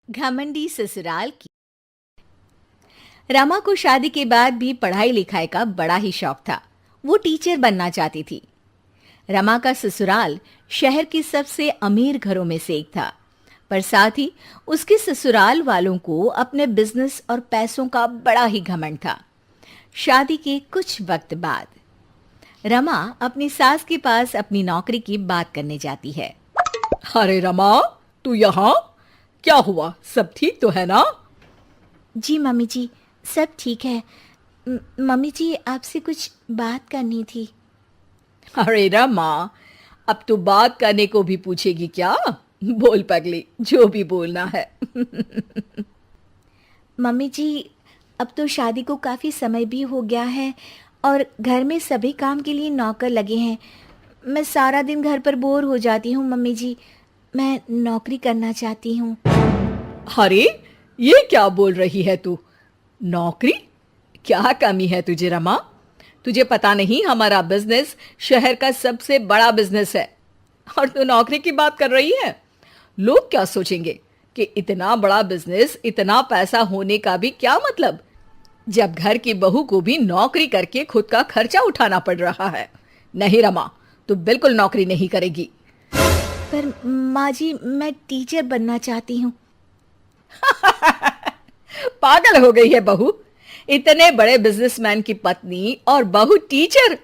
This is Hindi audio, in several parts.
घमंडी ससुराल की। रमा को शादी के बाद भी पढ़ाई लिखाई का बड़ा ही शौक था। वो टीचर बनना चाहती थी। रमा का ससुराल शहर के सबसे अमीर घरों में से एक था, पर साथ ही उसके ससुराल वालों को अपने बिजनेस और पैसों का बड़ा ही घमंड था। शादी के कुछ वक्त बाद रमा अपनी सास के पास अपनी नौकरी की बात करने जाती है। अरे रमा, तू यहाँ? क्या हुआ? सब ठीक तो है ना? जी मम्मी जी, सब ठीक है। मम्मी जी, आपसे कुछ बात करनी थी। अरे रमा, अब तू बात करने को भी पूछेगी क्या? बोल पगली, जो भी बोलना है। मम्मी जी, अब तो शादी को काफ़ी समय भी हो गया है और घर में सभी काम के लिए नौकर लगे हैं। मैं सारा दिन घर पर बोर हो जाती हूँ मम्मी जी। मैं नौकरी करना चाहती हूँ। अरे, ये क्या बोल रही है तू? नौकरी? क्या कमी है तुझे रमा? तुझे पता नहीं, हमारा बिजनेस शहर का सबसे बड़ा बिजनेस है और तू नौकरी की बात कर रही है। लोग क्या सोचेंगे कि इतना बड़ा बिजनेस, इतना पैसा होने का भी क्या मतलब, जब घर की बहू को भी नौकरी करके खुद का खर्चा उठाना पड़ रहा है। नहीं रमा, तू बिल्कुल नौकरी नहीं करेगी। पर माँ जी, मैं टीचर बनना चाहती हूँ। पागल हो गई है बहू? इतने बड़े बिजनेसमैन की पत्नी और बहू टीचर?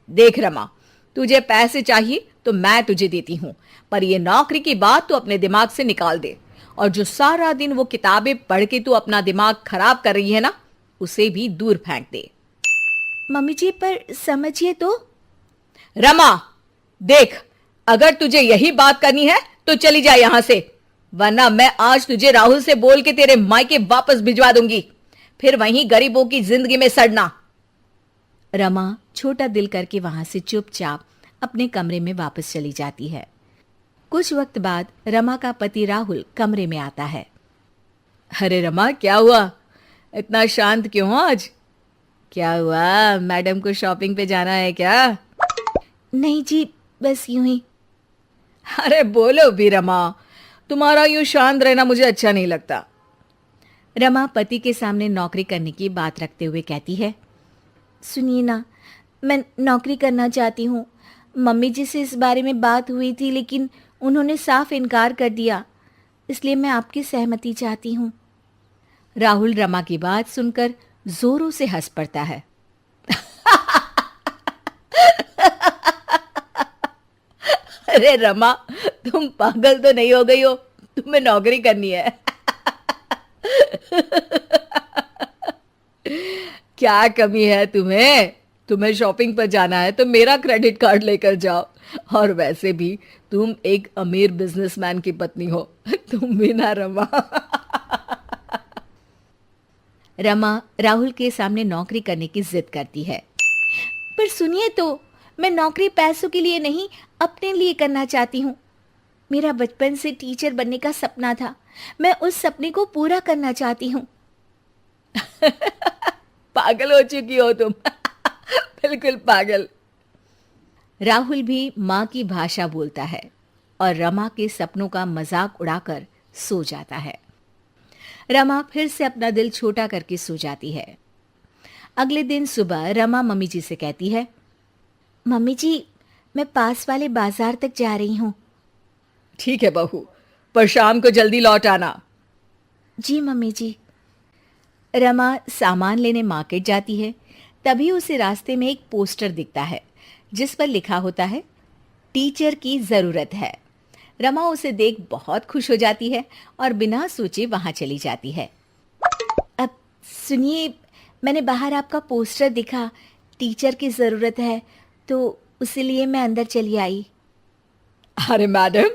देख रमा, तुझे पैसे चाहिए तो मैं तुझे देती हूं, पर ये नौकरी की बात तू अपने दिमाग से निकाल दे। और जो सारा दिन वो किताबें पढ़ के तू अपना दिमाग खराब कर रही है ना, उसे भी दूर फेंक दे। मम्मी जी, पर समझिए तो। रमा, देख, अगर तुझे यही बात करनी है तो चली जा यहां से, वरना मैं आज तुझे राहुल से बोल के तेरे मायके वापस भिजवा दूंगी, फिर वहीं गरीबों की जिंदगी में सड़ना। रमा छोटा दिल करके वहां से चुपचाप अपने कमरे में वापस चली जाती है। कुछ वक्त बाद रमा का पति राहुल कमरे में आता है। अरे रमा, क्या हुआ? इतना शांत क्यों हो आज? क्या हुआ, मैडम को शॉपिंग पे जाना है क्या? नहीं जी, बस यूं ही। अरे बोलो भी रमा, तुम्हारा यूं शांत रहना मुझे अच्छा नहीं लगता। रमा पति के सामने नौकरी करने की बात रखते हुए कहती है, सुनिए ना, मैं नौकरी करना चाहती हूँ। मम्मी जी से इस बारे में बात हुई थी, लेकिन उन्होंने साफ इनकार कर दिया। इसलिए मैं आपकी सहमति चाहती हूँ। राहुल रमा की बात सुनकर जोरों से हंस पड़ता है। अरे रमा, तुम पागल तो नहीं हो गई हो? तुम्हें नौकरी करनी है। क्या कमी है तुम्हें? तुम्हें शॉपिंग पर जाना है तो मेरा क्रेडिट कार्ड लेकर जाओ। और वैसे भी तुम एक अमीर बिजनेसमैन की पत्नी हो। तुम भी ना रमा। रमा राहुल के सामने नौकरी करने की जिद करती है। पर सुनिए तो, मैं नौकरी पैसों के लिए नहीं, अपने लिए करना चाहती हूँ। मेरा बचपन से टीचर बनने का सपना था। मैं उस सपने को पूरा करना चाहती हूँ। पागल हो चुकी हो तुम। बिल्कुल पागल। राहुल भी माँ की भाषा बोलता है और रमा के सपनों का मजाक उड़ाकर सो जाता है। रमा फिर से अपना दिल छोटा करके सो जाती है। अगले दिन सुबह रमा मम्मी जी से कहती है, मम्मी जी, मैं पास वाले बाजार तक जा रही हूँ। ठीक है बहू, पर शाम को जल्दी लौट आना। जी मम्मी जी। रमा सामान लेने मार्केट जाती है। तभी उसे रास्ते में एक पोस्टर दिखता है जिस पर लिखा होता है, टीचर की ज़रूरत है। रमा उसे देख बहुत खुश हो जाती है और बिना सोचे वहां चली जाती है। अब सुनिए, मैंने बाहर आपका पोस्टर दिखा, टीचर की ज़रूरत है, तो इसीलिए मैं अंदर चली आई। अरे मैडम,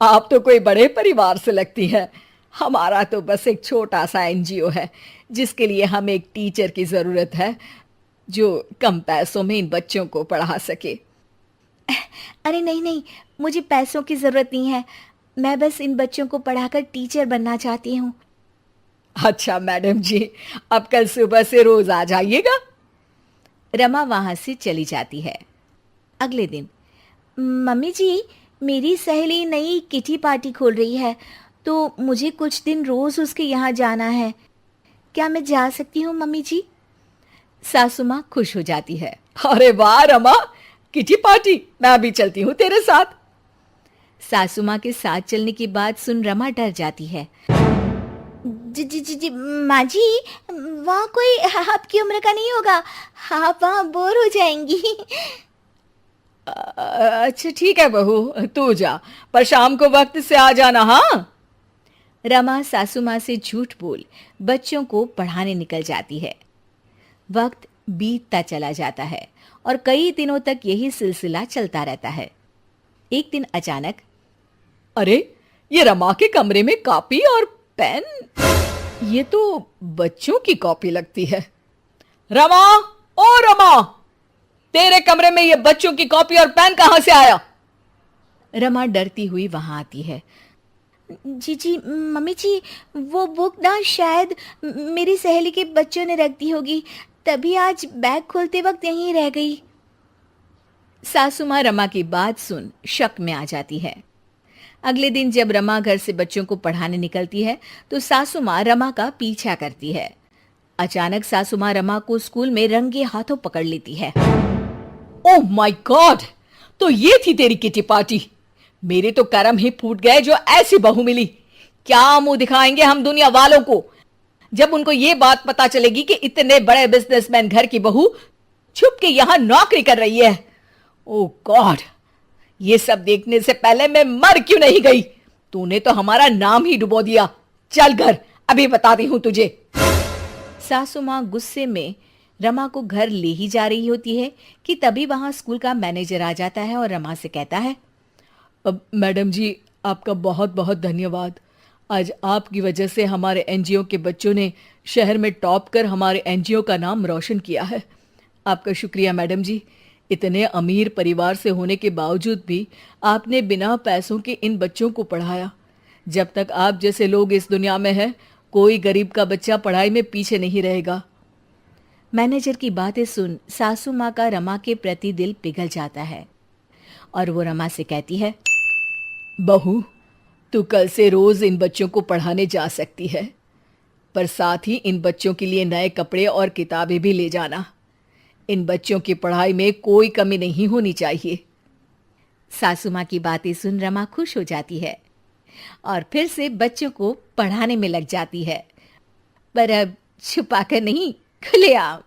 आप तो कोई बड़े परिवार से लगती हैं। हमारा तो बस एक छोटा सा एनजीओ है जिसके लिए हमें एक टीचर की ज़रूरत है जो कम पैसों में इन बच्चों को पढ़ा सके। अरे नहीं नहीं, मुझे पैसों की ज़रूरत नहीं है। मैं बस इन बच्चों को पढ़ाकर टीचर बनना चाहती हूँ। अच्छा मैडम जी, अब कल सुबह से रोज आ जाइएगा। रमा वहां से चली जाती है। अगले दिन, मम्मी जी, मेरी सहेली नई किटी पार्टी खोल रही है, तो मुझे कुछ दिन रोज उसके यहाँ जाना है। क्या मैं जा सकती हूँ मम्मी जी? सासू माँ खुश हो जाती है। अरे वाह रमा, किटी पार्टी, मैं भी चलती हूँ तेरे साथ। सासू माँ के साथ चलने की बात सुन रमा डर जाती है। जी जी जी जी माँ जी, वहाँ कोई आपकी उम्र का नहीं होगा, आप वहाँ बोर हो जाएंगी। अच्छा ठीक है बहू, तू जा, पर शाम को वक्त से आ जाना। हाँ। रमा सासू माँ से झूठ बोल बच्चों को पढ़ाने निकल जाती है। वक्त बीतता चला जाता है और कई दिनों तक यही सिलसिला चलता रहता है। एक दिन अचानक, अरे, ये रमा के कमरे में कॉपी और पेन, ये तो बच्चों की कॉपी लगती है। रमा, ओ रमा, तेरे कमरे में ये बच्चों की कॉपी और पेन कहां से आया? रमा डरती हुई वहां आती है। जी जी मम्मी जी, वो बुक ना शायद मेरी सहेली के बच्चों ने रख दी होगी, तभी आज बैग खोलते वक्त यहीं रह गई। सासू माँ रमा की बात सुन शक में आ जाती है। अगले दिन जब रमा घर से बच्चों को पढ़ाने निकलती है तो सासू माँ रमा का पीछा करती है। अचानक सासू माँ रमा को स्कूल में रंगे हाथों पकड़ लेती है। ओह माय गॉड, तो ये थी तेरी किटी पार्टी। मेरे तो करम ही फूट गए जो ऐसी बहू मिली। क्या मुंह दिखाएंगे हम दुनिया वालों को जब उनको ये बात पता चलेगी कि इतने बड़े बिजनेसमैन घर की बहू छुप के यहां नौकरी कर रही है। ओह गॉड, ये सब देखने से पहले मैं मर क्यों नहीं गई? तूने तो हमारा नाम ही डुबो दिया। चल घर, अभी बताती हूं तुझे। सासू माँ गुस्से में रमा को घर ले ही जा रही होती है कि तभी वहां स्कूल का मैनेजर आ जाता है और रमा से कहता है, अब मैडम जी, आपका बहुत बहुत धन्यवाद। आज आपकी वजह से हमारे एनजीओ के बच्चों ने शहर में टॉप कर हमारे एनजीओ का नाम रोशन किया है। आपका शुक्रिया मैडम जी। इतने अमीर परिवार से होने के बावजूद भी आपने बिना पैसों के इन बच्चों को पढ़ाया। जब तक आप जैसे लोग इस दुनिया में हैं, कोई गरीब का बच्चा पढ़ाई में पीछे नहीं रहेगा। मैनेजर की बातें सुन सासू माँ का रमा के प्रति दिल पिघल जाता है और वो रमा से कहती है, बहू, तू कल से रोज इन बच्चों को पढ़ाने जा सकती है, पर साथ ही इन बच्चों के लिए नए कपड़े और किताबें भी ले जाना। इन बच्चों की पढ़ाई में कोई कमी नहीं होनी चाहिए। सासू माँ की बातें सुन रमा खुश हो जाती है और फिर से बच्चों को पढ़ाने में लग जाती है, पर अब छुपाकर नहीं, खुलेआम।